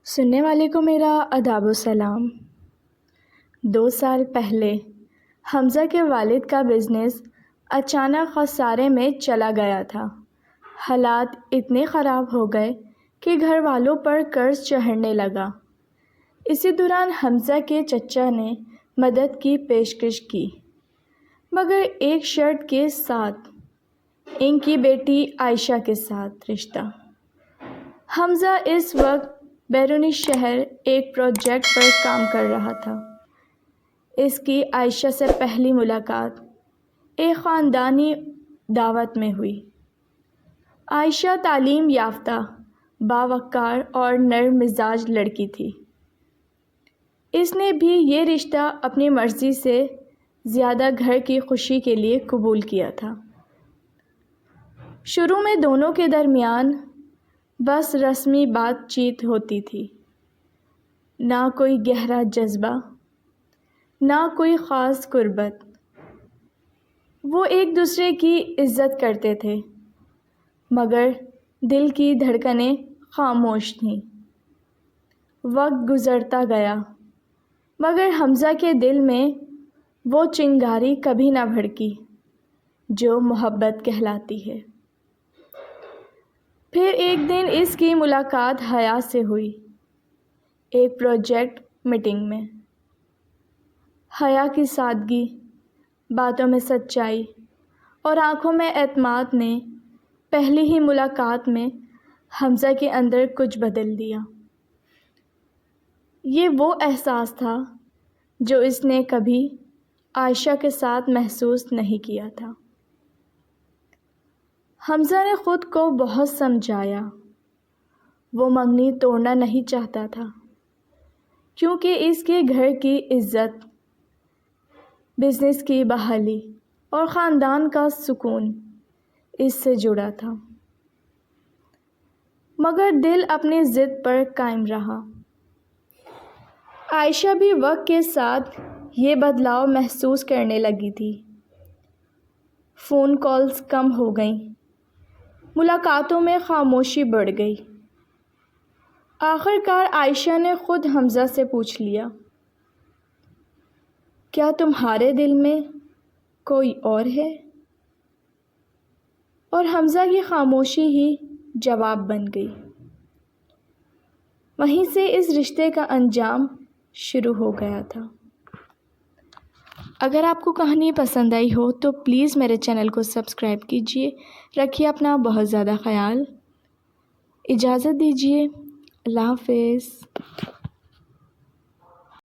سننے والے کو میرا آداب و سلام۔ 2 سال پہلے حمزہ کے والد کا بزنس اچانک خسارے میں چلا گیا تھا۔ حالات اتنے خراب ہو گئے کہ گھر والوں پر قرض چڑھنے لگا۔ اسی دوران حمزہ کے چچا نے مدد کی پیشکش کی، مگر ایک شرط کے ساتھ، ان کی بیٹی عائشہ کے ساتھ رشتہ۔ حمزہ اس وقت بیرونی شہر ایک پروجیکٹ پر کام کر رہا تھا۔ اس کی عائشہ سے پہلی ملاقات ایک خاندانی دعوت میں ہوئی۔ عائشہ تعلیم یافتہ، باوقار اور نرم مزاج لڑکی تھی۔ اس نے بھی یہ رشتہ اپنی مرضی سے زیادہ گھر کی خوشی کے لیے قبول کیا تھا۔ شروع میں دونوں کے درمیان بس رسمی بات چیت ہوتی تھی، نہ کوئی گہرا جذبہ، نہ کوئی خاص قربت۔ وہ ایک دوسرے کی عزت کرتے تھے، مگر دل کی دھڑکنیں خاموش تھیں۔ وقت گزرتا گیا، مگر حمزہ کے دل میں وہ چنگاری کبھی نہ بھڑکی جو محبت کہلاتی ہے۔ پھر ایک دن اس کی ملاقات حیا سے ہوئی، ایک پروجیکٹ میٹنگ میں۔ حیا کی سادگی، باتوں میں سچائی اور آنکھوں میں اعتماد نے پہلی ہی ملاقات میں حمزہ کے اندر کچھ بدل دیا۔ یہ وہ احساس تھا جو اس نے کبھی عائشہ کے ساتھ محسوس نہیں کیا تھا۔ حمزہ نے خود کو بہت سمجھایا۔ وہ منگنی توڑنا نہیں چاہتا تھا، کیونکہ اس کے گھر کی عزت، بزنس کی بحالی اور خاندان کا سکون اس سے جڑا تھا۔ مگر دل اپنی ضد پر قائم رہا۔ عائشہ بھی وقت کے ساتھ یہ بدلاؤ محسوس کرنے لگی تھی۔ فون کالز کم ہو گئیں، ملاقاتوں میں خاموشی بڑھ گئی۔ آخر کار عائشہ نے خود حمزہ سے پوچھ لیا، کیا تمہارے دل میں کوئی اور ہے؟ اور حمزہ کی خاموشی ہی جواب بن گئی۔ وہیں سے اس رشتے کا انجام شروع ہو گیا تھا۔ اگر آپ کو کہانی پسند آئی ہو تو پلیز میرے چینل کو سبسکرائب کیجیے۔ رکھیے اپنا بہت زیادہ خیال۔ اجازت دیجیے۔ اللہ حافظ۔